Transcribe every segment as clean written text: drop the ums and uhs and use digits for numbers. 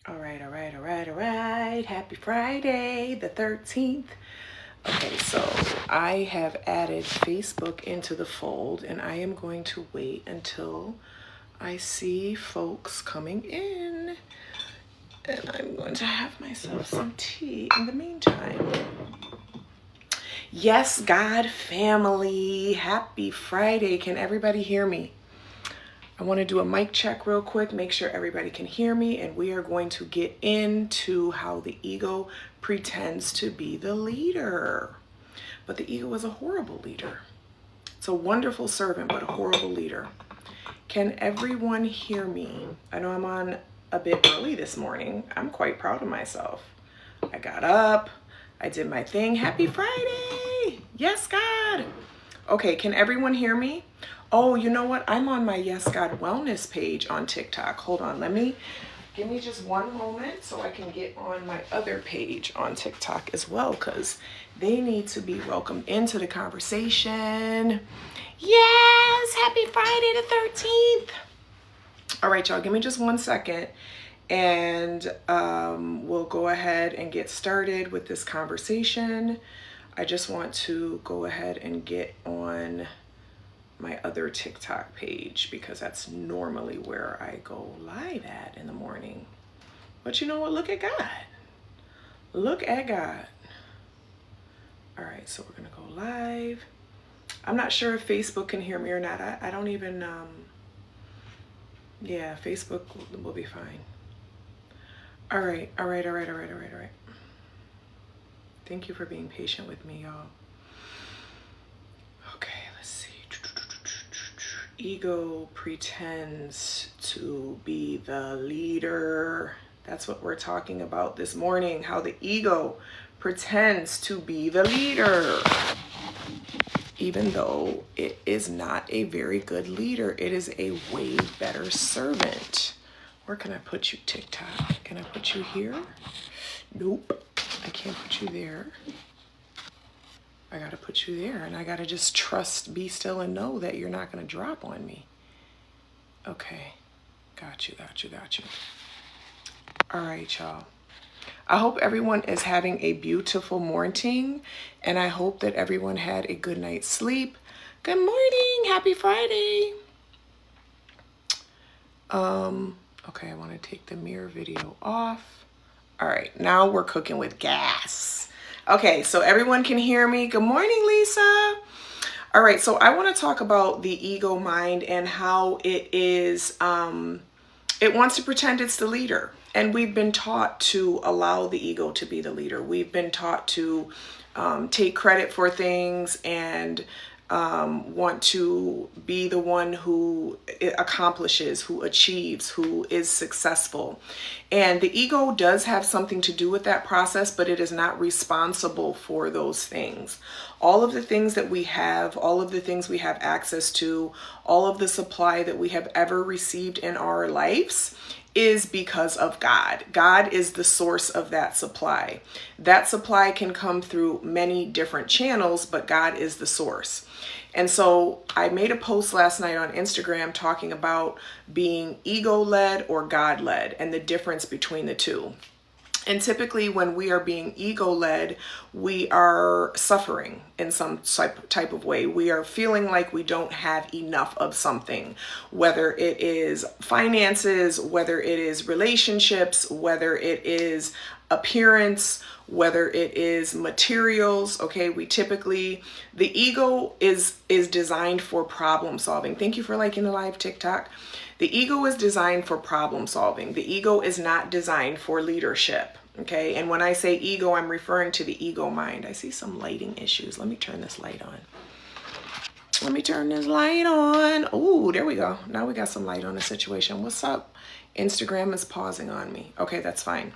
All right, all right, all right, all right. Happy Friday, the 13th. Okay, so I have added Facebook into the fold, and I am going to wait until I see folks coming in. And I'm going to have myself some tea in the meantime. Yes, God family. Happy Friday. Can everybody hear me? I want to do a mic check real quick, make sure everybody can hear me, and we are going to get into how the ego pretends to be the leader. But the ego is a horrible leader. It's a wonderful servant, but a horrible leader. Can everyone hear me? I know I'm on a bit early this morning. I'm quite proud of myself. I got up, I did my thing. Happy Friday! Yes, God! Okay, can everyone hear me? Oh, you know what? I'm on my Yes God Wellness page on TikTok. Hold on, give me just one moment so I can get on my other page on TikTok as well, because they need to be welcomed into the conversation. Yes, happy Friday the 13th. All right, y'all, give me just 1 second and we'll go ahead and get started with this conversation. I just want to go ahead and get on my other TikTok page because that's normally where I go live at in the morning. But you know what? Look at God. Look at God. All right, so we're gonna go live. I'm not sure if Facebook can hear me or not. I don't even, yeah, Facebook will be fine. All right. Thank you for being patient with me, y'all. Okay, let's see. Ego pretends to be the leader. That's what we're talking about this morning, how the ego pretends to be the leader. Even though it is not a very good leader, it is a way better servant. Where can I put you, TikTok? Can I put you here? Nope, I can't put you there. I gotta put you there, and I gotta just trust, be still, and know that you're not gonna drop on me. Okay, got you. All right, y'all. I hope everyone is having a beautiful morning, and I hope that everyone had a good night's sleep. Good morning, happy Friday. Okay, I wanna take the mirror video off. All right, now we're cooking with gas. Okay, so everyone can hear me. Good morning, Lisa. All right, so I want to talk about the ego mind and how it is, it wants to pretend it's the leader. And we've been taught to allow the ego to be the leader. We've been taught to take credit for things and want to be the one who accomplishes, who achieves, who is successful. And the ego does have something to do with that process, but it is not responsible for those things. All of the things that we have, all of the things we have access to, all of the supply that we have ever received in our lives is because of God. God is the source of that supply. That supply can come through many different channels, but God is the source. And so I made a post last night on Instagram talking about being ego-led or God-led and the difference between the two. And typically when we are being ego-led, we are suffering in some type of way. We are feeling like we don't have enough of something, whether it is finances, whether it is relationships, whether it is appearance, whether it is materials. Okay, the ego is designed for problem solving. Thank you for liking the live TikTok. The ego is designed for problem solving. The ego is not designed for leadership. Okay, and when I say ego, I'm referring to the ego mind. I see some lighting issues. Let me turn this light on. Oh, there we go. Now we got some light on the situation. What's up? Instagram is pausing on me. Okay, that's fine.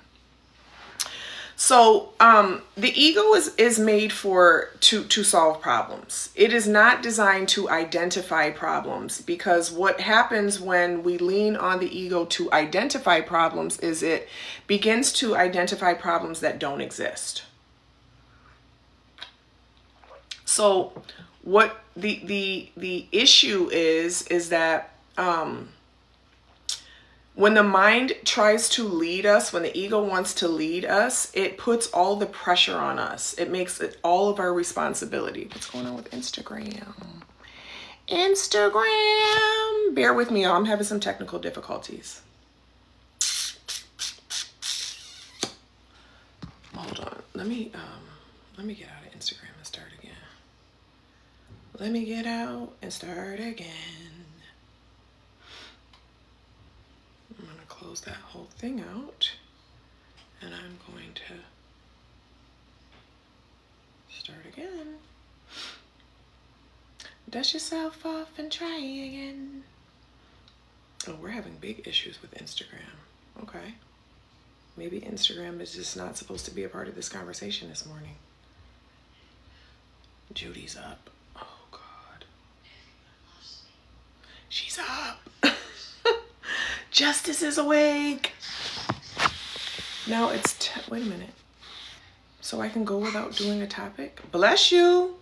So the ego is made to solve problems. It is not designed to identify problems, because what happens when we lean on the ego to identify problems is it begins to identify problems that don't exist. So what the issue is that When the mind tries to lead us, when the ego wants to lead us, it puts all the pressure on us. It makes it all of our responsibility. What's going on with Instagram? Instagram. Bear with me, y'all. I'm having some technical difficulties. Hold on. Let me get out of Instagram and start again. Let me get out and start again. I'm going to close that whole thing out, and I'm going to start again. Dust yourself off and try again. Oh, we're having big issues with Instagram. Okay. Maybe Instagram is just not supposed to be a part of this conversation this morning. Judy's up. Oh, God. She's up. Justice is awake. Now it's, wait a minute. So I can go without doing a topic? Bless you.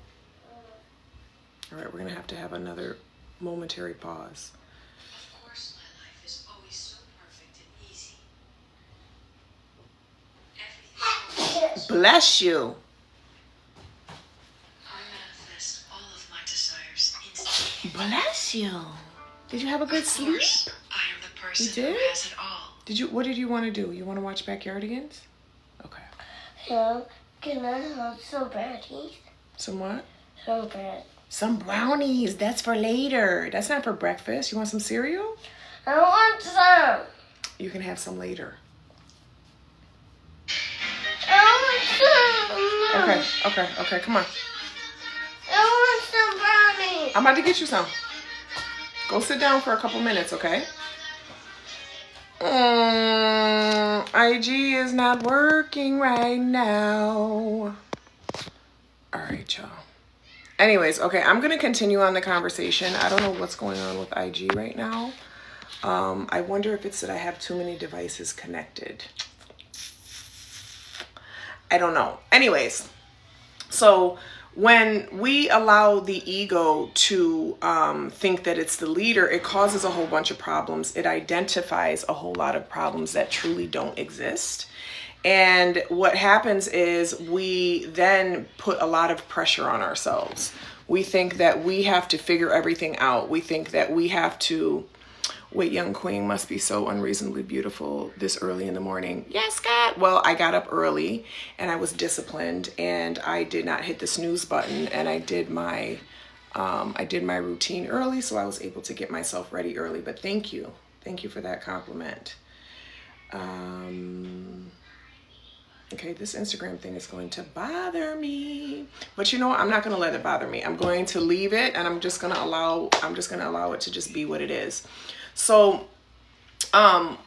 All right, we're going to have another momentary pause. Of course, my life is always so perfect and easy. Everything. Bless you. I manifest all of my desires instantly. Bless you. Did you have a good sleep? I am the person You did? who has it all. What did you want to do? You want to watch Backyardigans? Okay. So, can I have some brownies? Some what? Some bread. Some brownies. That's for later. That's not for breakfast. You want some cereal? I want some. You can have some later. I want some. Okay. Come on. I want some brownies. I'm about to get you some. Go sit down for a couple minutes, okay? IG is not working right now. All right, y'all. Anyways, okay, I'm going to continue on the conversation. I don't know what's going on with IG right now. I wonder if it's that I have too many devices connected. I don't know. Anyways, so when we allow the ego to think that it's the leader, it causes a whole bunch of problems. It identifies a whole lot of problems that truly don't exist. And what happens is we then put a lot of pressure on ourselves. We think that we have to figure everything out. We think that we have to, wait, young queen must be so unreasonably beautiful this early in the morning. Yes, God. Well, I got up early and I was disciplined and I did not hit the snooze button, and I did my routine early, so I was able to get myself ready early. But thank you for that compliment. Okay, this Instagram thing is going to bother me, but you know what? I'm not going to let it bother me. I'm going to leave it, and I'm just going to allow it to just be what it is. So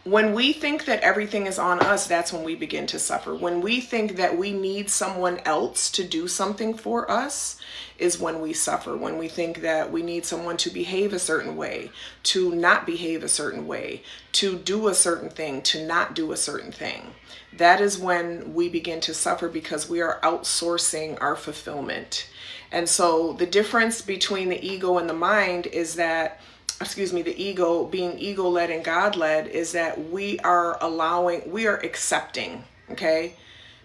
when we think that everything is on us, that's when we begin to suffer. When we think that we need someone else to do something for us is when we suffer. When we think that we need someone to behave a certain way, to not behave a certain way, to do a certain thing, to not do a certain thing. That is when we begin to suffer, because we are outsourcing our fulfillment. And so the difference between the ego and the mind is that, the ego being ego-led and God-led, is that we are accepting, okay?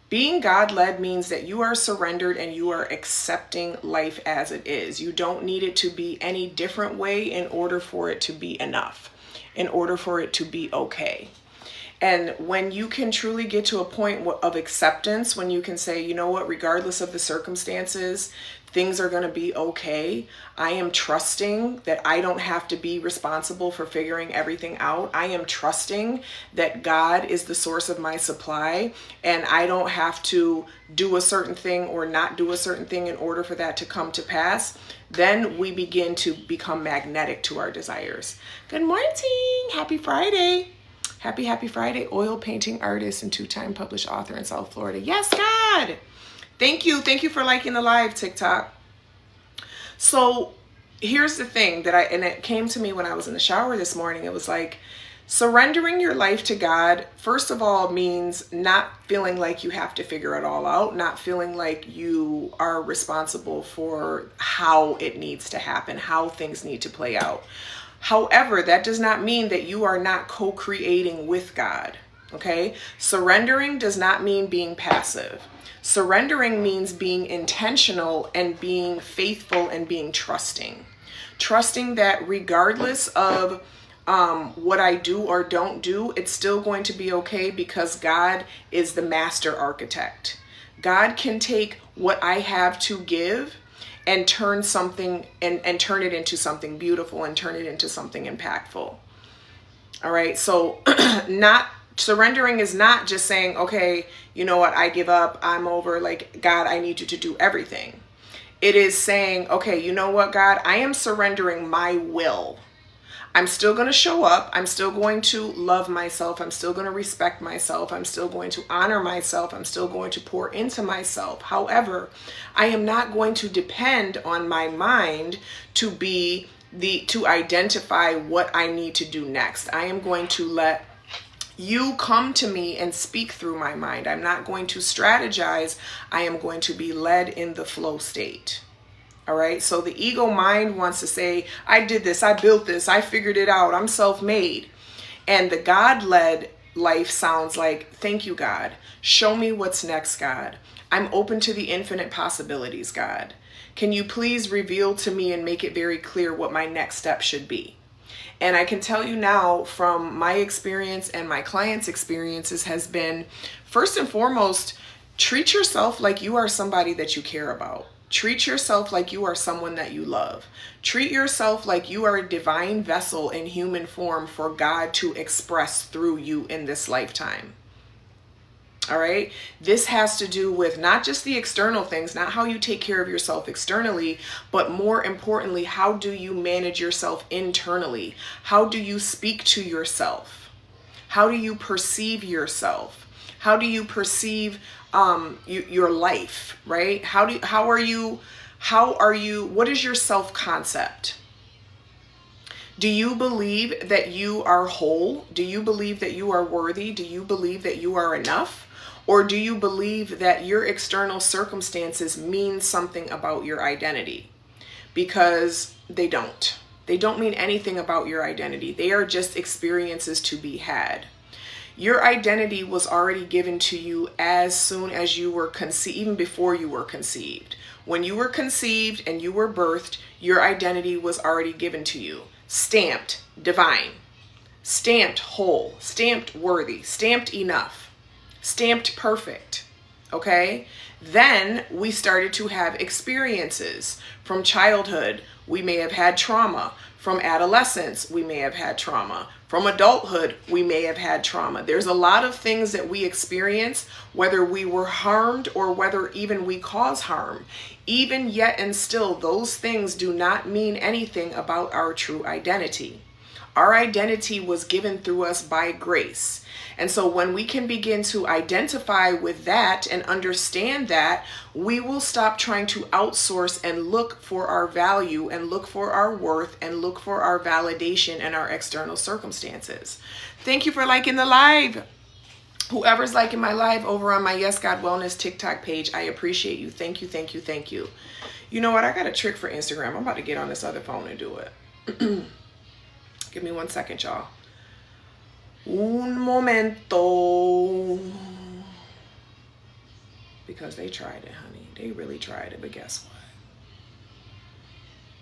Being God-led means that you are surrendered and you are accepting life as it is. You don't need it to be any different way in order for it to be enough, in order for it to be okay. And when you can truly get to a point of acceptance, when you can say, you know what, regardless of the circumstances, things are going to be okay. I am trusting that I don't have to be responsible for figuring everything out. I am trusting that God is the source of my supply, and I don't have to do a certain thing or not do a certain thing in order for that to come to pass. Then we begin to become magnetic to our desires. Good morning. Happy Friday. Happy Friday, oil painting artist and 2-time published author in South Florida. Yes, God. Thank you for liking the live, TikTok. So here's the thing and it came to me when I was in the shower this morning. It was like, surrendering your life to God, first of all, means not feeling like you have to figure it all out, not feeling like you are responsible for how it needs to happen, how things need to play out. However, that does not mean that you are not co-creating with God. Okay? Surrendering does not mean being passive. Surrendering means being intentional and being faithful and being trusting. Trusting that regardless of what I do or don't do, it's still going to be okay because God is the master architect. God can take what I have to give and turn something and turn it into something beautiful and turn it into something impactful. All right. So not surrendering is not just saying, okay, you know what? I give up. I'm over. Like, God, I need you to do everything. It is saying, okay, you know what, God, I am surrendering my will. I'm still going to show up. I'm still going to love myself. I'm still going to respect myself. I'm still going to honor myself. I'm still going to pour into myself. However, I am not going to depend on my mind to identify what I need to do next. I am going to let you come to me and speak through my mind. I'm not going to strategize. I am going to be led in the flow state. All right. So the ego mind wants to say, I did this, I built this, I figured it out, I'm self-made. And the God-led life sounds like, thank you, God. Show me what's next, God. I'm open to the infinite possibilities, God. Can you please reveal to me and make it very clear what my next step should be? And I can tell you now from my experience and my clients' experiences has been, first and foremost, treat yourself like you are somebody that you care about. Treat yourself like you are someone that you love. Treat yourself like you are a divine vessel in human form for God to express through you in this lifetime. All right. This has to do with not just the external things, not how you take care of yourself externally, but more importantly, how do you manage yourself internally? How do you speak to yourself? How do you perceive yourself? How do you perceive your life, right? How are you, what is your self-concept? Do you believe that you are whole? Do you believe that you are worthy? Do you believe that you are enough? Or do you believe that your external circumstances mean something about your identity? Because they don't. They don't mean anything about your identity. They are just experiences to be had. Your identity was already given to you as soon as you were conceived, even before you were conceived. When you were conceived and you were birthed, your identity was already given to you. Stamped divine, stamped whole, stamped worthy, stamped enough, stamped perfect. Okay? Then we started to have experiences. From childhood, we may have had trauma. From adolescence, we may have had trauma. From adulthood, we may have had trauma. There's a lot of things that we experience, whether we were harmed or whether even we cause harm. Even yet and still, those things do not mean anything about our true identity. Our identity was given through us by grace. And so when we can begin to identify with that and understand that, we will stop trying to outsource and look for our value and look for our worth and look for our validation in our external circumstances. Thank you for liking the live. Whoever's liking my live over on my Yes God Wellness TikTok page, I appreciate you. Thank you, thank you, thank you. You know what? I got a trick for Instagram. I'm about to get on this other phone and do it. Give me 1 second, y'all. Un momento. Because they tried it, honey. They really tried it, but guess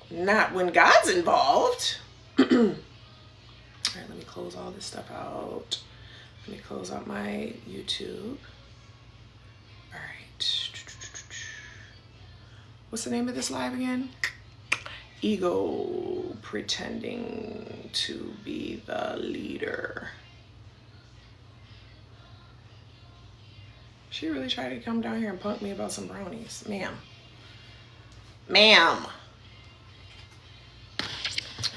what? Not when God's involved. All right, let me close all this stuff out. Let me close out my YouTube. All right. What's the name of this live again? Ego pretending to be the leader. She really tried to come down here and punk me about some brownies. Ma'am. Ma'am.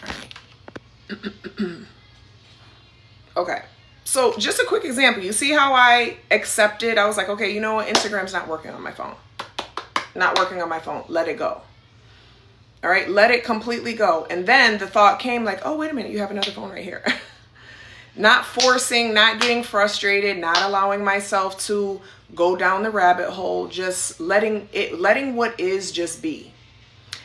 All right. Okay. So just a quick example. You see how I accepted? I was like, okay, you know what? Instagram's not working on my phone. Not working on my phone. Let it go. All right. Let it completely go. And then the thought came like, oh, wait a minute. You have another phone right here. Not forcing, not getting frustrated, not allowing myself to go down the rabbit hole, just letting what is just be.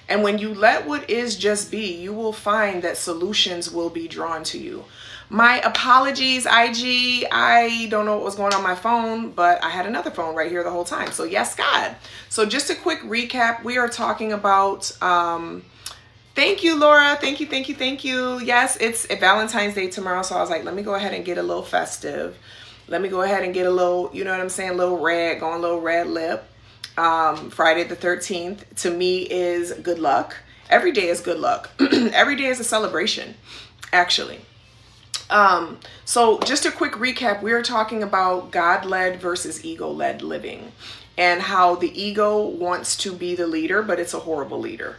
And when you let what is just be, you will find that solutions will be drawn to you. My apologies, IG. I don't know what was going on my phone, but I had another phone right here the whole time. So yes, God. So just a quick recap. We are talking about, thank you, Laura. Thank you, thank you, thank you. Yes, it's Valentine's Day tomorrow. So I was like, let me go ahead and get a little festive. Let me go ahead and get a little, you know what I'm saying? A little red, going a little red lip. Friday the 13th to me is good luck. Every day is good luck. Every day is a celebration, actually. So just a quick recap, we are talking about God-led versus ego-led living and how the ego wants to be the leader, but it's a horrible leader.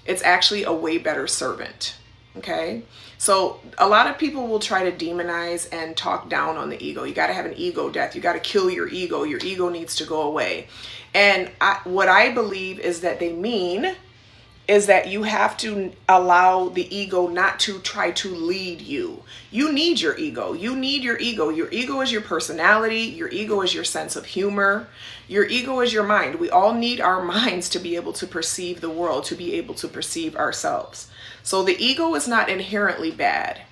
It's actually a way better servant. Okay. So a lot of people will try to demonize and talk down on the ego. You got to have an ego death. You got to kill your ego. Your ego needs to go away. And what I believe is that they mean is that you have to allow the ego not to try to lead you. You need your ego. You need your ego. Your ego is your personality. Your ego is your sense of humor. Your ego is your mind. We all need our minds to be able to perceive the world, to be able to perceive ourselves. So the ego is not inherently bad.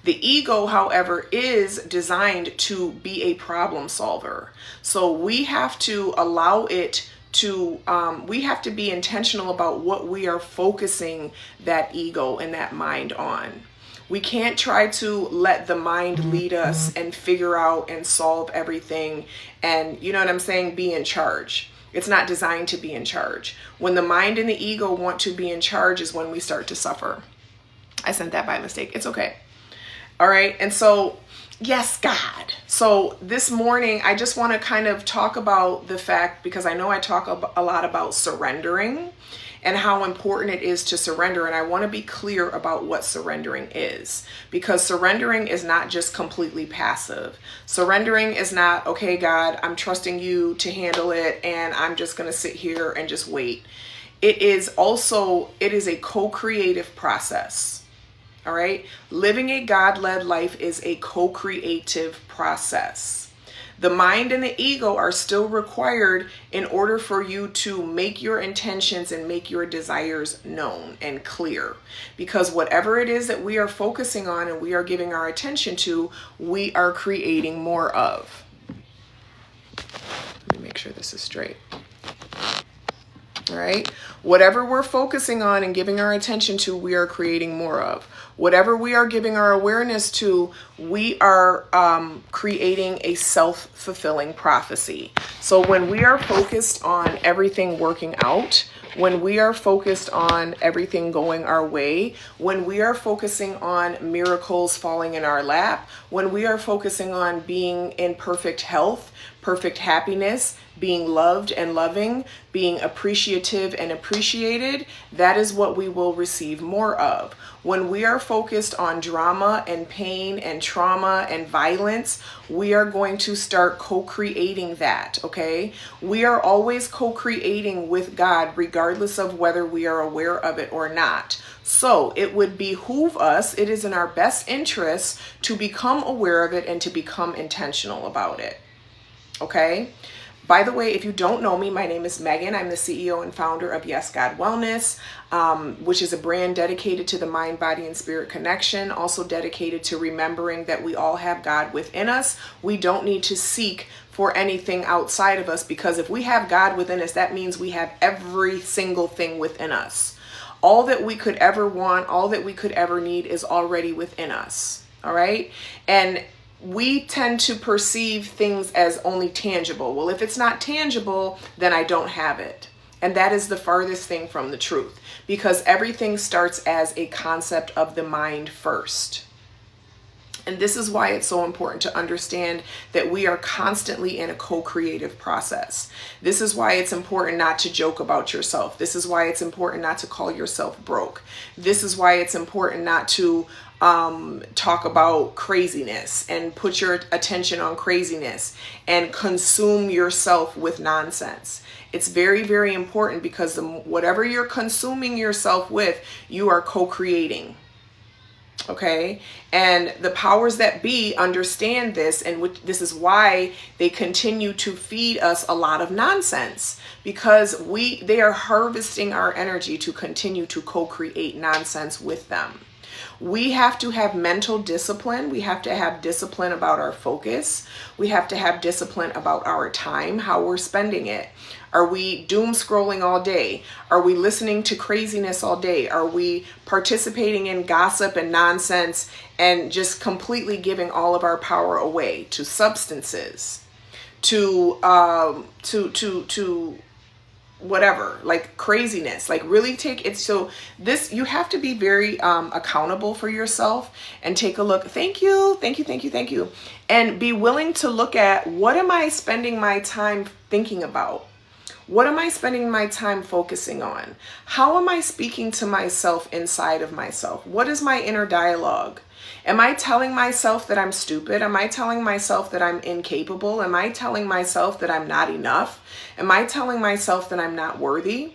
The ego, however, is designed to be a problem solver. So we have to allow it to, we have to be intentional about what we are focusing that ego and that mind on. We can't try to let the mind lead us and figure out and solve everything and, you know what I'm saying, be in charge. It's not designed to be in charge. When the mind and the ego want to be in charge is when we start to suffer. I sent that by mistake. It's okay. All right. And so, yes, God. So this morning, I just want to kind of talk about the fact, because I know I talk a lot about surrendering and how important it is to surrender. And I want to be clear about what surrendering is, because surrendering is not just completely passive. Surrendering is not, okay, God, I'm trusting you to handle it, and I'm just going to sit here and just wait. It is a co-creative process. All right. Living a God-led life is a co-creative process. The mind and the ego are still required in order for you to make your intentions and make your desires known and clear. Because whatever it is that we are focusing on and we are giving our attention to, we are creating more of. Let me make sure this is straight. All right. Whatever we're focusing on and giving our attention to, we are creating more of. Whatever we are giving our awareness to, we are creating a self-fulfilling prophecy. So when we are focused on everything working out, when we are focused on everything going our way, when we are focusing on miracles falling in our lap, when we are focusing on being in perfect health, perfect happiness, being loved and loving, being appreciative and appreciated, that is what we will receive more of. When we are focused on drama and pain and trauma and violence, we are going to start co-creating that, okay? We are always co-creating with God, regardless of whether we are aware of it or not. So it would behoove us, it is in our best interest to become aware of it and to become intentional about it, okay? By the way, if you don't know me, my name is Megan. I'm the CEO and founder of Yes God Wellness, which is a brand dedicated to the mind, body, and spirit connection, also dedicated to remembering that we all have God within us. We don't need to seek for anything outside of us, because if we have God within us, that means we have every single thing within us. All that we could ever want, all that we could ever need is already within us. All right. And we tend to perceive things as only tangible. Well, if it's not tangible, then I don't have it. And that is the farthest thing from the truth, because everything starts as a concept of the mind first. And this is why it's so important to understand that we are constantly in a co-creative process. This is why it's important not to joke about yourself. This is why it's important not to call yourself broke. This is why it's important not to talk about craziness and put your attention on craziness and consume yourself with nonsense. It's very, very important, because whatever you're consuming yourself with, you are co-creating. Okay, and the powers that be understand this, and this is why they continue to feed us a lot of nonsense, because they are harvesting our energy to continue to co-create nonsense with them. We have to have mental discipline. We have to have discipline about our focus. We have to have discipline about our time, how we're spending it. Are we doom scrolling all day? Are we listening to craziness all day? Are we participating in gossip and nonsense and just completely giving all of our power away to substances, to whatever, like craziness? Like, really take it. So this, you have to be very accountable for yourself and take a look. Thank you. And be willing to look at, what am I spending my time thinking about? What am I spending my time focusing on? How am I speaking to myself inside of myself? What is my inner dialogue? Am I telling myself that I'm stupid? Am I telling myself that I'm incapable? Am I telling myself that I'm not enough? Am I telling myself that I'm not worthy?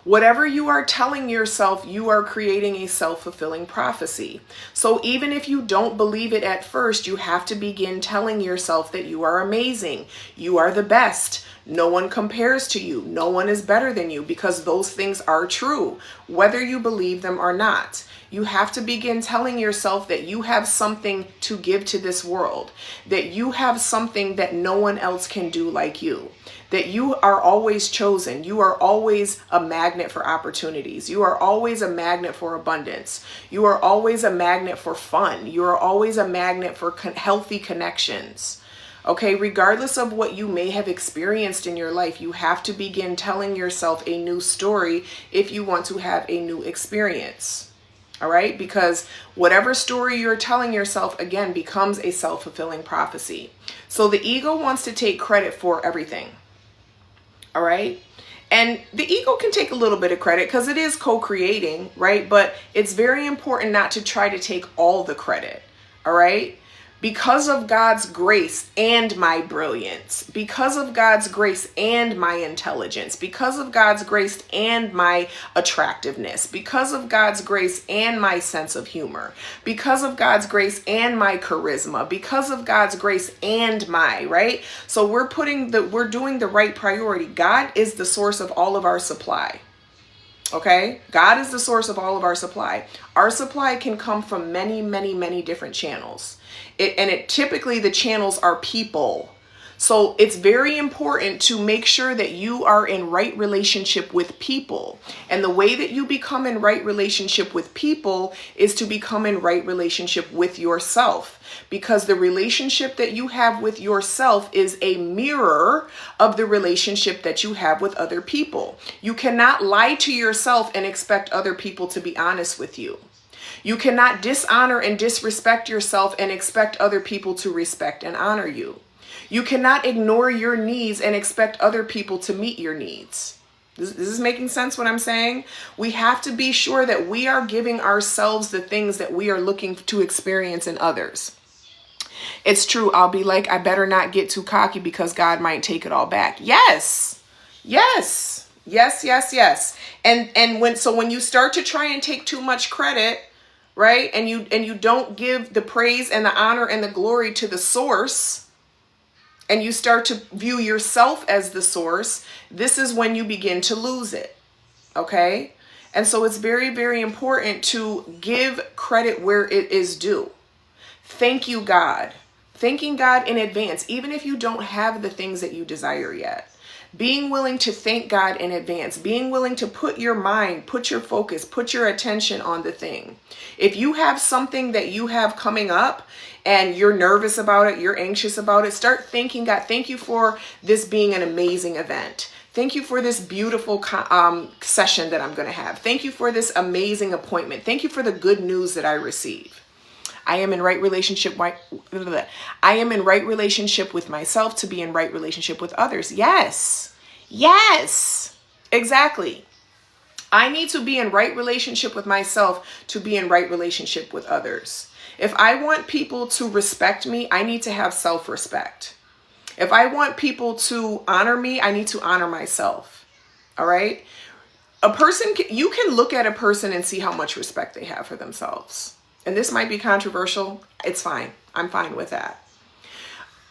Whatever you are telling yourself, you are creating a self-fulfilling prophecy. So even if you don't believe it at first, you have to begin telling yourself that you are amazing. You are the best. No one compares to you. No one is better than you, because those things are true, whether you believe them or not. You have to begin telling yourself that you have something to give to this world, that you have something that no one else can do like you, that you are always chosen. You are always a magnet for opportunities. You are always a magnet for abundance. You are always a magnet for fun. You are always a magnet for healthy connections. Okay, regardless of what you may have experienced in your life, you have to begin telling yourself a new story if you want to have a new experience. All right, because whatever story you're telling yourself, again, becomes a self-fulfilling prophecy. So the ego wants to take credit for everything. All right. And the ego can take a little bit of credit because it is co-creating, right? But it's very important not to try to take all the credit. All right. Because of God's grace and my brilliance, because of God's grace and my intelligence, because of God's grace and my attractiveness, because of God's grace and my sense of humor, because of God's grace and my charisma, because of God's grace and my, right? So we're doing the right priority. God is the source of all of our supply. Okay? God is the source of all of our supply. Our supply can come from many, many, many different channels. Typically the channels are people. So it's very important to make sure that you are in right relationship with people. And the way that you become in right relationship with people is to become in right relationship with yourself. Because the relationship that you have with yourself is a mirror of the relationship that you have with other people. You cannot lie to yourself and expect other people to be honest with you. You cannot dishonor and disrespect yourself and expect other people to respect and honor you. You cannot ignore your needs and expect other people to meet your needs. This is making sense what I'm saying? We have to be sure that we are giving ourselves the things that we are looking to experience in others. It's true. I'll be like, I better not get too cocky because God might take it all back. Yes. Yes. Yes, yes, yes. And when you start to try and take too much credit, right? And you don't give the praise and the honor and the glory to the source, and you start to view yourself as the source, this is when you begin to lose it. Okay? And so it's very, very important to give credit where it is due. Thank you, God. Thanking God in advance, even if you don't have the things that you desire yet. Being willing to thank God in advance, being willing to put your mind, put your focus, put your attention on the thing. If you have something that you have coming up and you're nervous about it, you're anxious about it, start thanking God. Thank you for this being an amazing event. Thank you for this beautiful session that I'm going to have. Thank you for this amazing appointment. Thank you for the good news that I receive. I am in right relationship. I am in right relationship with myself to be in right relationship with others. Yes. Yes. Exactly. I need to be in right relationship with myself to be in right relationship with others. If I want people to respect me, I need to have self-respect. If I want people to honor me, I need to honor myself. All right. A person, you can look at a person and see how much respect they have for themselves. And this might be controversial. It's fine. I'm fine with that.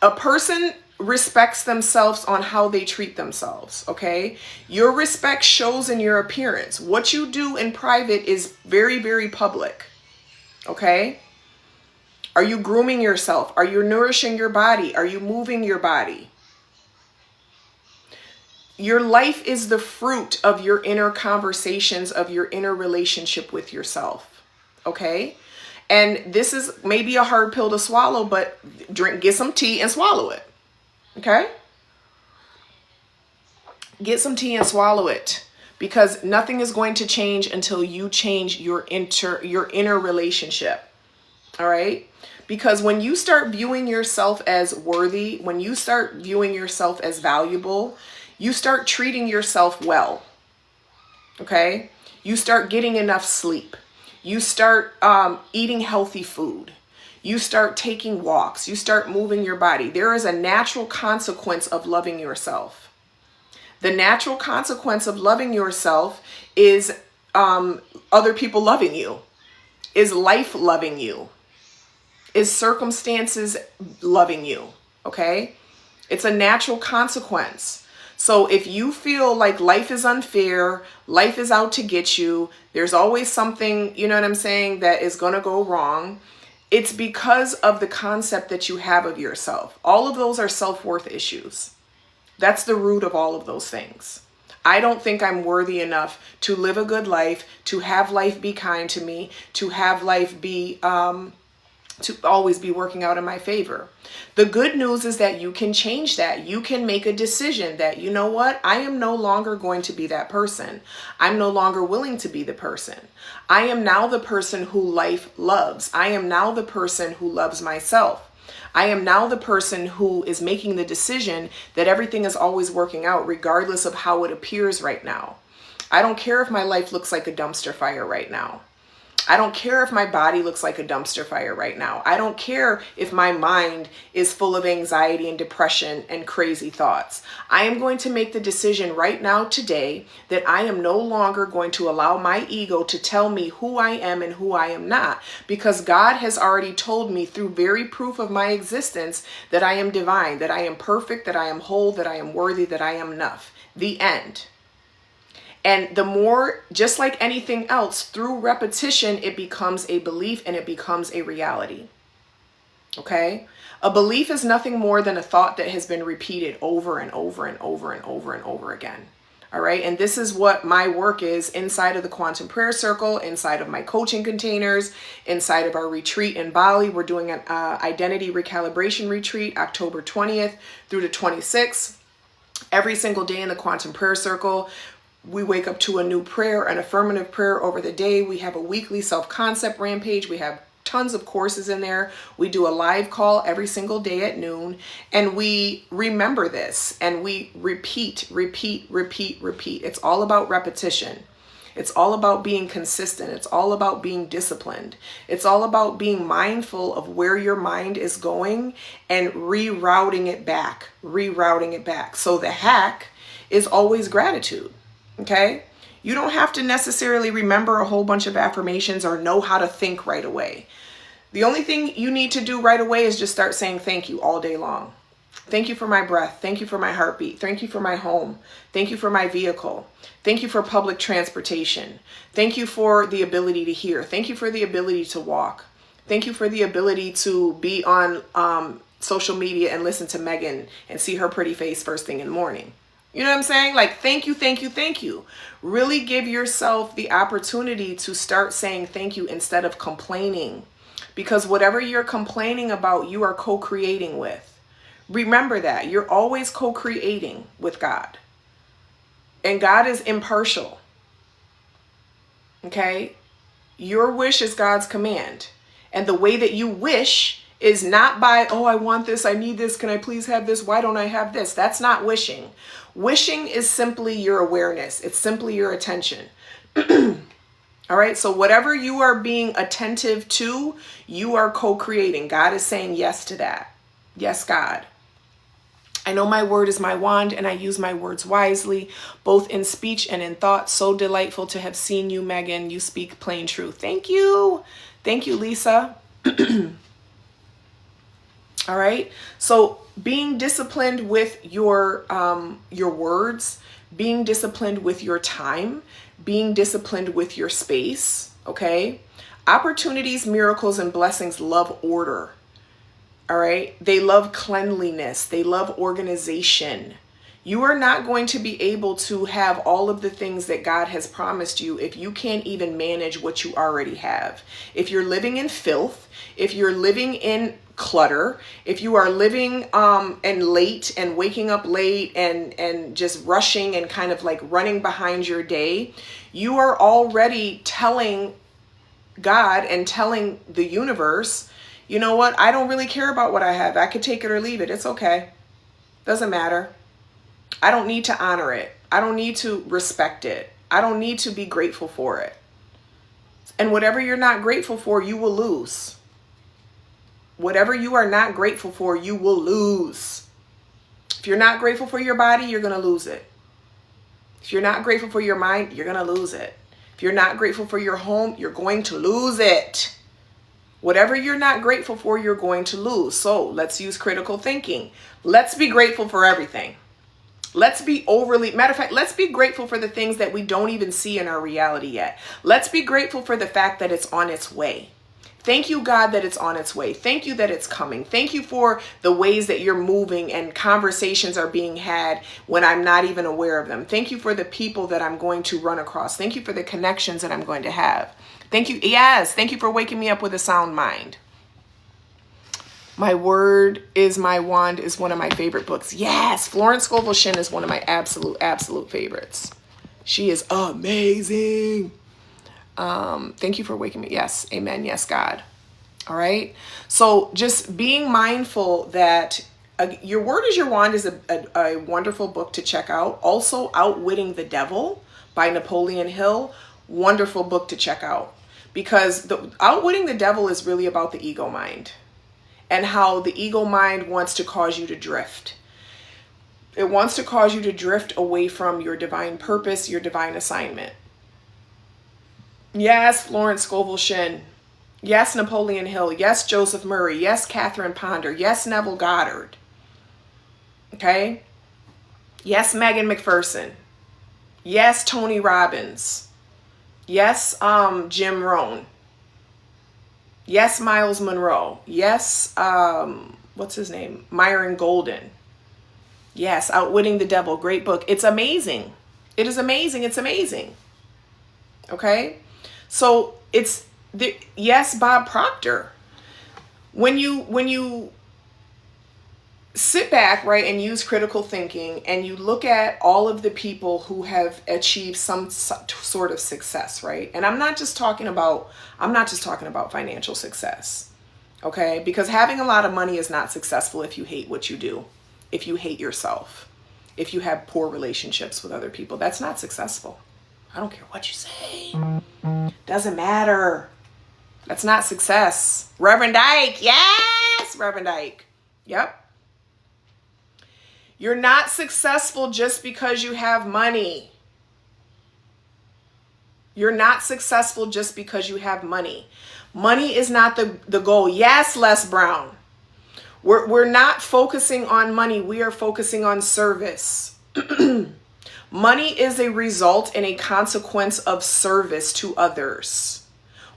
A person respects themselves on how they treat themselves, okay? Your respect shows in your appearance. What you do in private is very, very public, okay? Are you grooming yourself? Are you nourishing your body? Are you moving your body? Your life is the fruit of your inner conversations, of your inner relationship with yourself, okay? And this is maybe a hard pill to swallow, but get some tea and swallow it, okay? Get some tea and swallow it, because nothing is going to change until you change your inner relationship, all right? Because when you start viewing yourself as worthy, when you start viewing yourself as valuable, you start treating yourself well, okay? You start getting enough sleep. You start eating healthy food. You start taking walks. You start moving your body. There is a natural consequence of loving yourself. The natural consequence of loving yourself is other people loving you, is life loving you, is circumstances loving you, okay? It's a natural consequence. So if you feel like life is unfair, life is out to get you, there's always something, you know what I'm saying, that is going to go wrong, it's because of the concept that you have of yourself. All of those are self-worth issues. That's the root of all of those things. I don't think I'm worthy enough to live a good life, to have life be kind to me, to have life be to always be working out in my favor. The good news is that you can change that. You can make a decision that, you know what, I am no longer going to be that person. I'm no longer willing to be the person. I am now the person who life loves. I am now the person who loves myself. I am now the person who is making the decision that everything is always working out regardless of how it appears right now. I don't care if my life looks like a dumpster fire right now. I don't care if my body looks like a dumpster fire right now. I don't care if my mind is full of anxiety and depression and crazy thoughts. I am going to make the decision right now today that I am no longer going to allow my ego to tell me who I am and who I am not, because God has already told me through very proof of my existence that I am divine, that I am perfect, that I am whole, that I am worthy, that I am enough. The end. And the more, just like anything else, through repetition, it becomes a belief and it becomes a reality. Okay? A belief is nothing more than a thought that has been repeated over and over and over and over and over again. All right? And this is what my work is inside of the Quantum Prayer Circle, inside of my coaching containers, inside of our retreat in Bali. We're doing an identity recalibration retreat, October 20th through the 26th. Every single day in the Quantum Prayer Circle, we wake up to a new prayer, an affirmative prayer over the day. We have a weekly self-concept rampage. We have tons of courses in there. We do a live call every single day at noon. And we remember this and we repeat. It's all about repetition. It's all about being consistent. It's all about being disciplined. It's all about being mindful of where your mind is going and rerouting it back. So the hack is always gratitude. Okay? You don't have to necessarily remember a whole bunch of affirmations or know how to think right away. The only thing you need to do right away is just start saying thank you all day long. Thank you for my breath. Thank you for my heartbeat. Thank you for my home. Thank you for my vehicle. Thank you for public transportation. Thank you for the ability to hear. Thank you for the ability to walk. Thank you for the ability to be on social media and listen to Megan and see her pretty face first thing in the morning. You know what I'm saying? Like, thank you. Really give yourself the opportunity to start saying thank you instead of complaining. Because whatever you're complaining about, you are co-creating with. Remember that. You're always co-creating with God. And God is impartial. Okay? Your wish is God's command. And the way that you wish is not by, oh, I want this, I need this, can I please have this, why don't I have this? That's not wishing. Wishing is simply your awareness. It's simply your attention. All right, so whatever you are being attentive to, you are co-creating. God is saying yes to that. Yes, God. I know my word is my wand, and I use my words wisely, both in speech and in thought. So delightful to have seen you, Megan. You speak plain truth. Thank you. Thank you, Lisa. All right. So being disciplined with your words, being disciplined with your time, being disciplined with your space. Okay. Opportunities, miracles, and blessings love order. All right. They love cleanliness. They love organization. You are not going to be able to have all of the things that God has promised you if you can't even manage what you already have. If you're living in filth, if you're living in clutter, if you are living and late and waking up late and just rushing and kind of like running behind your day, you are already telling God and telling the universe, you know what? I don't really care about what I have. I could take it or leave it. It's okay. Doesn't matter. I don't need to honor it. I don't need to respect it. I don't need to be grateful for it. And whatever you're not grateful for, you will lose. Whatever you are not grateful for, you will lose. If you're not grateful for your body, you're going to lose it. If you're not grateful for your mind, you're going to lose it. If you're not grateful for your home, you're going to lose it. Whatever you're not grateful for, you're going to lose. So let's use critical thinking. Let's be grateful for everything. Let's be matter of fact, let's be grateful for the things that we don't even see in our reality yet. Let's be grateful for the fact that it's on its way. Thank you, God, that it's on its way. Thank you that it's coming. Thank you for the ways that you're moving and conversations are being had when I'm not even aware of them. Thank you for the people that I'm going to run across. Thank you for the connections that I'm going to have. Thank you. Yes. Thank you for waking me up with a sound mind. My Word is My Wand is one of my favorite books. Yes. Florence Scovel Shinn is one of my absolute favorites. She is amazing. Thank you for waking me. Yes. Amen. Yes, God. All right. So just being mindful that Your Word is Your Wand is a wonderful book to check out. Also, Outwitting the Devil by Napoleon Hill. Wonderful book to check out, because Outwitting the Devil is really about the ego mind and how the ego mind wants to cause you to drift. It wants to cause you to drift away from your divine purpose, your divine assignment. Yes, Florence Scovel Shinn. Yes, Napoleon Hill. Yes, Joseph Murray. Yes, Catherine Ponder. Yes, Neville Goddard. Okay. Yes, Megan McPherson. Yes, Tony Robbins. Yes, Jim Rohn. Yes, Miles Monroe. Yes, what's his name? Myron Golden. Yes, Outwitting the Devil. Great book. It's amazing. It is amazing. It's amazing. Okay. So yes, Bob Proctor. When you sit back, right, and use critical thinking and you look at all of the people who have achieved some sort of success, right? And I'm not just talking about financial success. Okay? Because having a lot of money is not successful if you hate what you do. If you hate yourself. If you have poor relationships with other people, that's not successful. I don't care what you say. Doesn't matter. That's not success. Reverend Dyke. Yes, Reverend Dyke. Yep. You're not successful just because you have money. You're not successful just because you have money. Money is not the goal. Yes, Les Brown. We're not focusing on money. We are focusing on service. Money is a result and a consequence of service to others.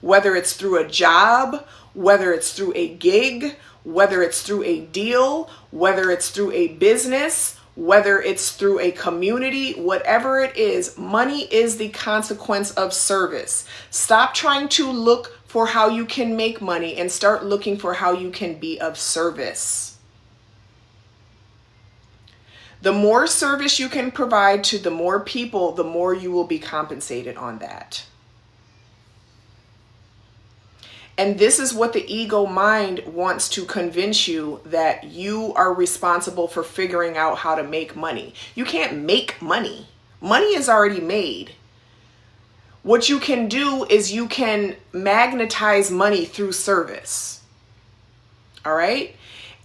Whether it's through a job, whether it's through a gig, whether it's through a deal, whether it's through a business, whether it's through a community, whatever it is, money is the consequence of service. Stop trying to look for how you can make money and start looking for how you can be of service. The more service you can provide to the more people, the more you will be compensated on that. And this is what the ego mind wants to convince you, that you are responsible for figuring out how to make money. You can't make money. Money is already made. What you can do is you can magnetize money through service. All right?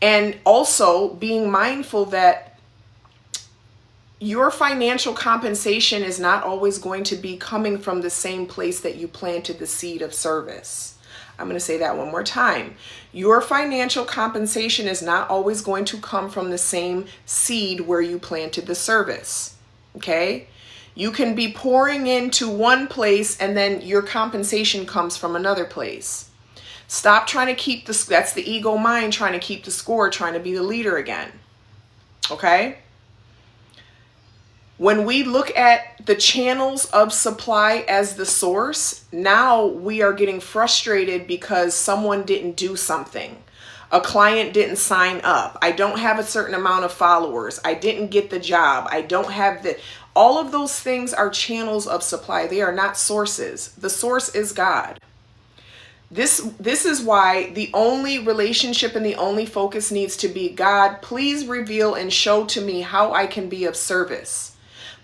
And also being mindful that Your financial compensation is not always going to be coming from the same place that you planted the seed of service. I'm going to say that one more time. Your financial compensation is not always going to come from the same seed where you planted the service. Okay? You can be pouring into one place and then your compensation comes from another place. Stop trying to keep that's the ego mind trying to keep the score, trying to be the leader again. Okay? When we look at the channels of supply as the source, now we are getting frustrated because someone didn't do something. A client didn't sign up. I don't have a certain amount of followers. I didn't get the job. I don't have the... All of those things are channels of supply. They are not sources. The source is God. This is why the only relationship and the only focus needs to be, God, please reveal and show to me how I can be of service.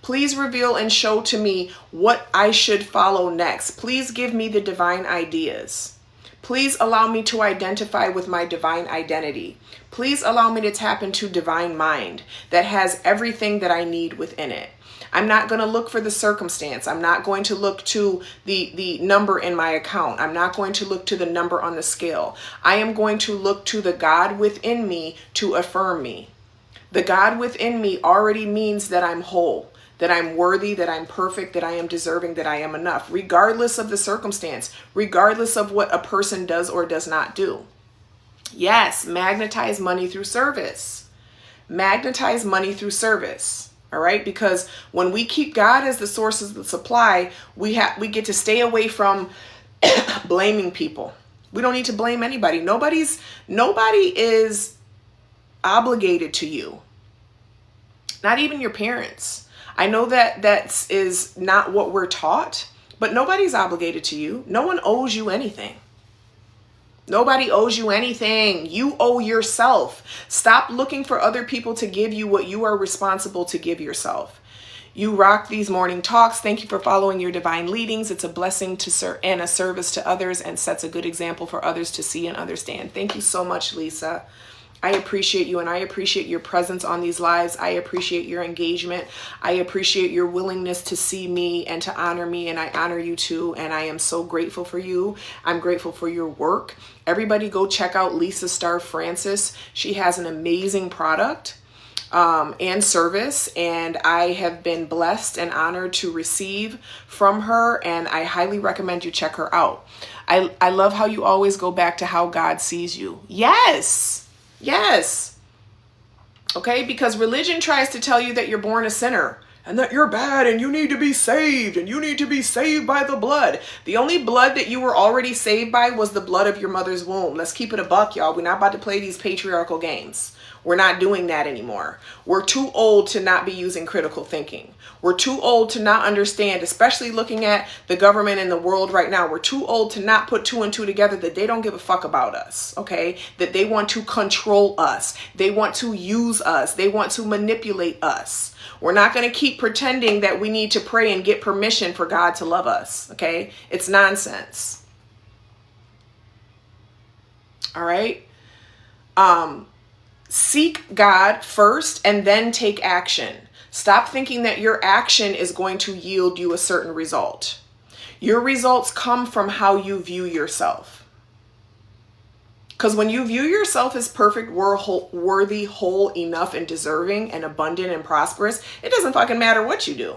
Please reveal and show to me what I should follow next. Please give me the divine ideas. Please allow me to identify with my divine identity. Please allow me to tap into divine mind that has everything that I need within it. I'm not going to look for the circumstance. I'm not going to look to the number in my account. I'm not going to look to the number on the scale. I am going to look to the God within me to affirm me. The God within me already means that I'm whole, that I'm worthy, that I'm perfect, that I am deserving, that I am enough, regardless of the circumstance, regardless of what a person does or does not do. Yes, magnetize money through service. Magnetize money through service. All right, because when we keep God as the source of the supply, we get to stay away from blaming people. We don't need to blame anybody. Nobody is obligated to you. Not even your parents. I know that is not what we're taught, but nobody's obligated to you. No one owes you anything. Nobody owes you anything. You owe yourself. Stop looking for other people to give you what you are responsible to give yourself. You rock these morning talks. Thank you for following your divine leadings. It's a blessing to serve and a service to others and sets a good example for others to see and understand. Thank you so much, Lisa. I appreciate you and I appreciate your presence on these lives. I appreciate your engagement. I appreciate your willingness to see me and to honor me, and I honor you too. And I am so grateful for you. I'm grateful for your work. Everybody go check out Lisa Star Francis. She has an amazing product and service, and I have been blessed and honored to receive from her, and I highly recommend you check her out. I love how you always go back to how God sees you. Yes. Yes. Okay, because religion tries to tell you that you're born a sinner and that you're bad and you need to be saved and you need to be saved by the blood. The only blood that you were already saved by was the blood of your mother's womb. Let's keep it a buck, y'all. We're not about to play these patriarchal games. We're not doing that anymore. We're too old to not be using critical thinking. We're too old to not understand, especially looking at the government and the world right now. We're too old to not put two and two together that they don't give a fuck about us, okay? That they want to control us. They want to use us. They want to manipulate us. We're not going to keep pretending that we need to pray and get permission for God to love us, okay? It's nonsense. All right? Seek God first and then take action. Stop thinking that your action is going to yield you a certain result. Your results come from how you view yourself. Because when you view yourself as perfect, worthy, whole, enough, and deserving, and abundant and prosperous, it doesn't fucking matter what you do.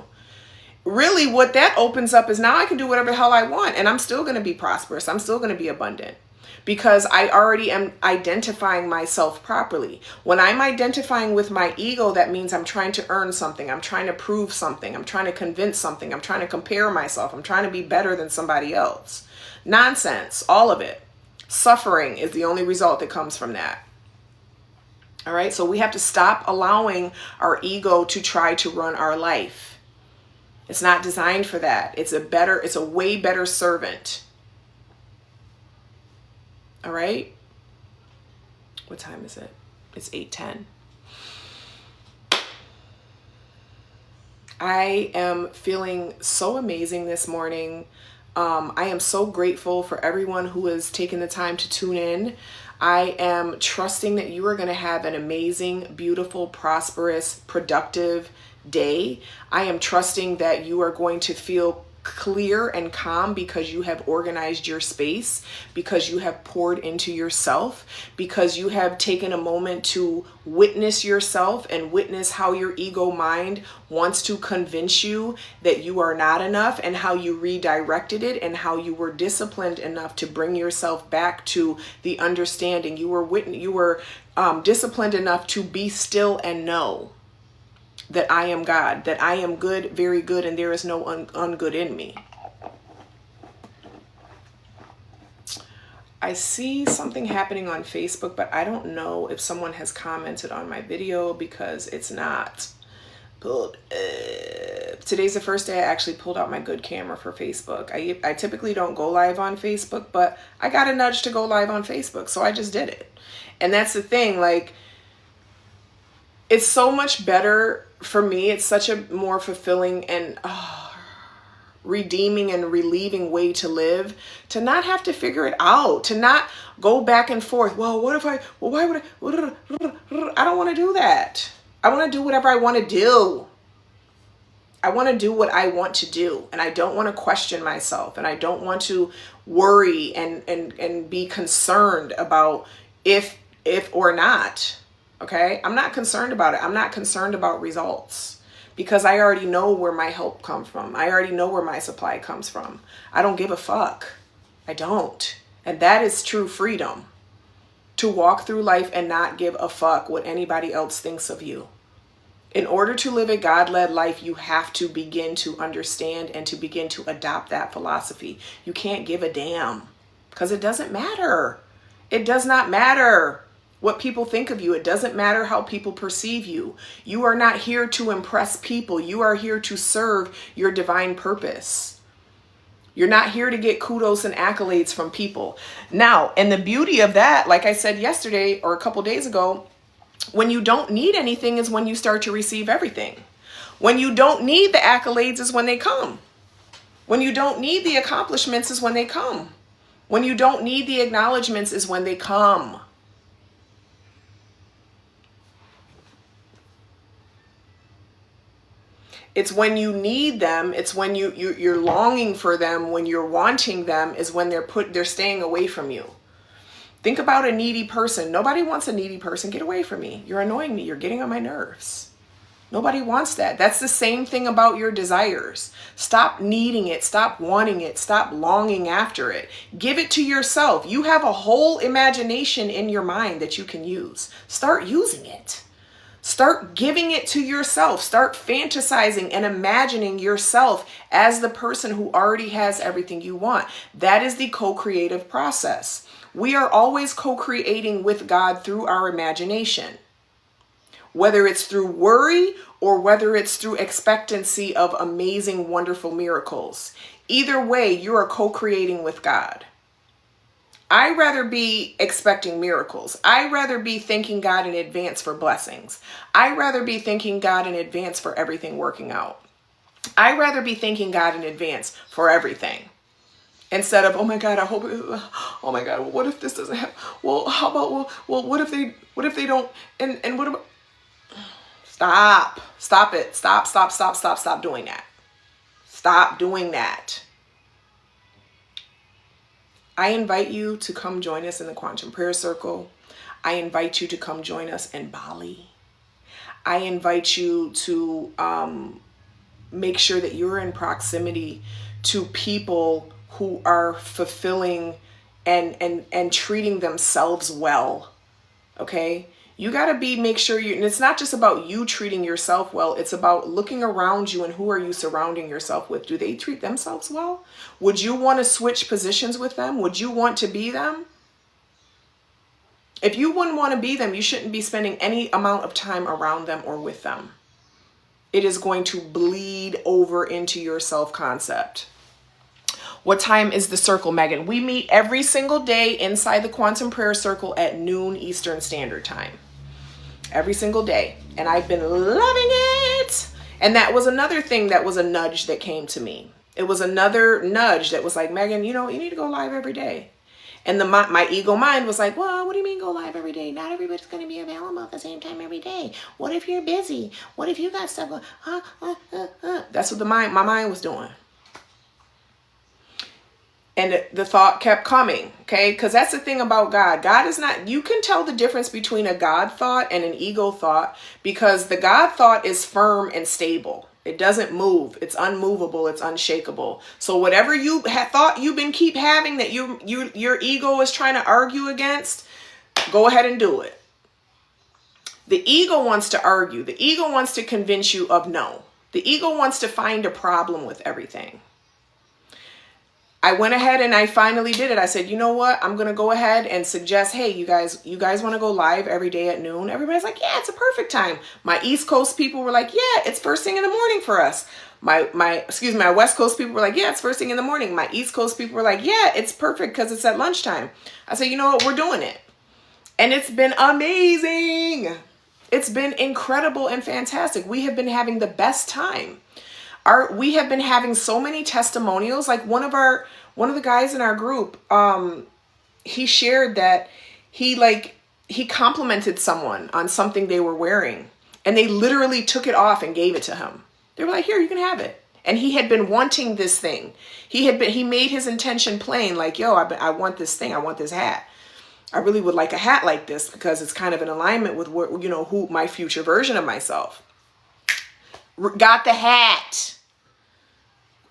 Really, what that opens up is now I can do whatever the hell I want, and I'm still going to be prosperous. I'm still going to be abundant. Because I already am identifying myself properly. When I'm identifying with my ego, that means I'm trying to earn something. I'm trying to prove something. I'm trying to convince something. I'm trying to compare myself. I'm trying to be better than somebody else. Nonsense, all of it. Suffering is the only result that comes from that. All right, so we have to stop allowing our ego to try to run our life. It's not designed for that. It's a way better servant. All right. What time is it? It's 8:10. I am feeling so amazing this morning. I am so grateful for everyone who has taken the time to tune in. I am trusting that you are going to have an amazing, beautiful, prosperous, productive day. I am trusting that you are going to feel clear and calm because you have organized your space, because you have poured into yourself, because you have taken a moment to witness yourself and witness how your ego mind wants to convince you that you are not enough, and how you redirected it, and how you were disciplined enough to bring yourself back to the understanding. You were disciplined enough to be still and know that I am God, that I am good, very good, and there is no ungood in me. I see something happening on Facebook, but I don't know if someone has commented on my video because it's not pulled up. Today's the first day I actually pulled out my good camera for Facebook. I typically don't go live on Facebook, but I got a nudge to go live on Facebook, so I just did it. And that's the thing, like, it's so much better for me. It's such a more fulfilling and redeeming and relieving way to live, to not have to figure it out, to not go back and forth. Well, why would I don't want to do that. I want to do whatever I want to do. I want to do what I want to do, and I don't want to question myself, and I don't want to worry and be concerned about if or not. Okay, I'm not concerned about it. I'm not concerned about results, because I already know where my help comes from. I already know where my supply comes from. I don't give a fuck. I don't. And that is true freedom, to walk through life and not give a fuck what anybody else thinks of you. In order to live a God-led life, you have to begin to understand and to begin to adopt that philosophy. You can't give a damn, because it doesn't matter. It does not matter what people think of you. It doesn't matter how people perceive you. You are not here to impress people. You are here to serve your divine purpose. You're not here to get kudos and accolades from people. Now, and the beauty of that, like I said yesterday or a couple days ago, when you don't need anything is when you start to receive everything. When you don't need the accolades is when they come. When you don't need the accomplishments is when they come. When you don't need the acknowledgments is when they come. It's when you need them. It's when you're longing for them, when you're wanting them, is when they're staying away from you. Think about a needy person. Nobody wants a needy person. Get away from me. You're annoying me. You're getting on my nerves. Nobody wants that. That's the same thing about your desires. Stop needing it. Stop wanting it. Stop longing after it. Give it to yourself. You have a whole imagination in your mind that you can use. Start using it. Start giving it to yourself. Start fantasizing and imagining yourself as the person who already has everything you want. That is the co-creative process. We are always co-creating with God through our imagination. Whether it's through worry or whether it's through expectancy of amazing, wonderful miracles. Either way, you are co-creating with God. I'd rather be expecting miracles. I'd rather be thanking God in advance for blessings. I'd rather be thanking God in advance for everything working out. I'd rather be thanking God in advance for everything. Instead of, oh my God, I hope, oh my God, what if this doesn't happen? Well, how about, well, what if they don't, and what about, stop it. Stop doing that. Stop doing that. I invite you to come join us in the Quantum Prayer Circle. I invite you to come join us in Bali. I invite you to make sure that you're in proximity to people who are fulfilling and treating themselves well. Okay? You got to make sure and it's not just about you treating yourself well. It's about looking around you and who are you surrounding yourself with? Do they treat themselves well? Would you want to switch positions with them? Would you want to be them? If you wouldn't want to be them, you shouldn't be spending any amount of time around them or with them. It is going to bleed over into your self-concept. What time is the circle, Megan? We meet every single day inside the Quantum Prayer Circle at noon Eastern Standard Time. Every single day. And I've been loving it. And that was another thing that was a nudge that came to me. It was another nudge that was like, Megan, you need to go live every day. And my ego mind was like, well, what do you mean go live every day? Not everybody's going to be available at the same time every day. What if you're busy? What if you got stuff going? That's what my mind was doing. And the thought kept coming, okay? Because that's the thing about God. God is not, you can tell the difference between a God thought and an ego thought, because the God thought is firm and stable. It doesn't move. It's unmovable. It's unshakable. So whatever you thought you've been keep having that your ego is trying to argue against, go ahead and do it. The ego wants to argue. The ego wants to convince you of no. The ego wants to find a problem with everything. I went ahead and I finally did it. I said, you know what? I'm going to go ahead and suggest, hey, you guys want to go live every day at noon? Everybody's like, yeah, it's a perfect time. My East Coast people were like, yeah, it's first thing in the morning for us. My West Coast people were like, yeah, it's first thing in the morning. My East Coast people were like, yeah, it's perfect because it's at lunchtime. I said, you know what? We're doing it. And it's been amazing. It's been incredible and fantastic. We have been having the best time. We have been having so many testimonials. Like one of the guys in our group, he shared that he complimented someone on something they were wearing, and they literally took it off and gave it to him. They were like, here, you can have it. And he had been wanting this thing. He made his intention plain, like, yo, I want this thing. I want this hat. I really would like a hat like this because it's kind of in alignment with what, who my future version of myself. Got the hat.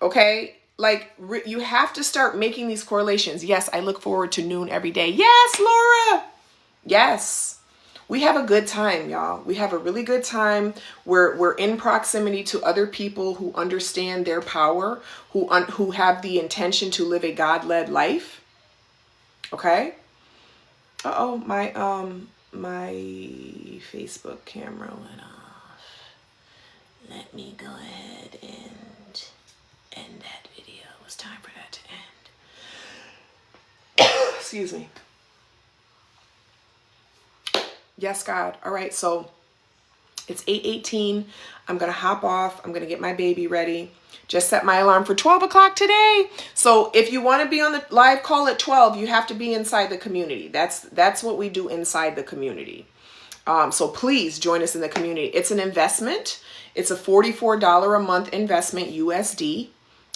Okay? Like, you have to start making these correlations. Yes, I look forward to noon every day. Yes, Laura. Yes. We have a good time, y'all. We have a really good time. We're in proximity to other people who understand their power, who have the intention to live a God-led life. Okay? Uh-oh, my Facebook camera went off. Let me go ahead and end that video. It was time for that to end. Excuse me. Yes, God. All right, so it's 8:18. I'm going to hop off. I'm going to get my baby ready. Just set my alarm for 12 o'clock today. So if you want to be on the live call at 12, you have to be inside the community. That's what we do inside the community. So please join us in the community. It's an investment. It's a $44 a month investment USD.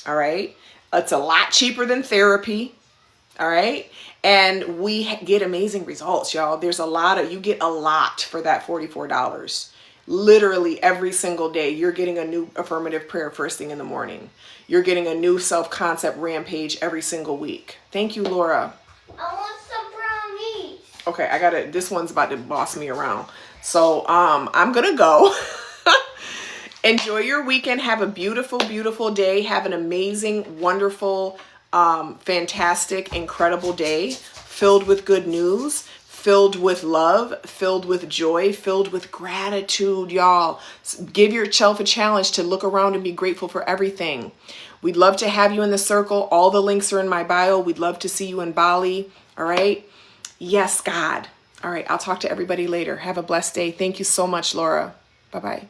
All right. It's a lot cheaper than therapy. All right. And we get amazing results, y'all. You get a lot for that $44. Literally every single day, you're getting a new affirmative prayer first thing in the morning. You're getting a new self-concept rampage every single week. Thank you, Laura. I want some brownies. Okay, this one's about to boss me around. So I'm gonna go. Enjoy your weekend. Have a beautiful, beautiful day. Have an amazing, wonderful, fantastic, incredible day filled with good news, filled with love, filled with joy, filled with gratitude, y'all. Give yourself a challenge to look around and be grateful for everything. We'd love to have you in the circle. All the links are in my bio. We'd love to see you in Bali. All right. Yes, God. All right. I'll talk to everybody later. Have a blessed day. Thank you so much, Laura. Bye-bye.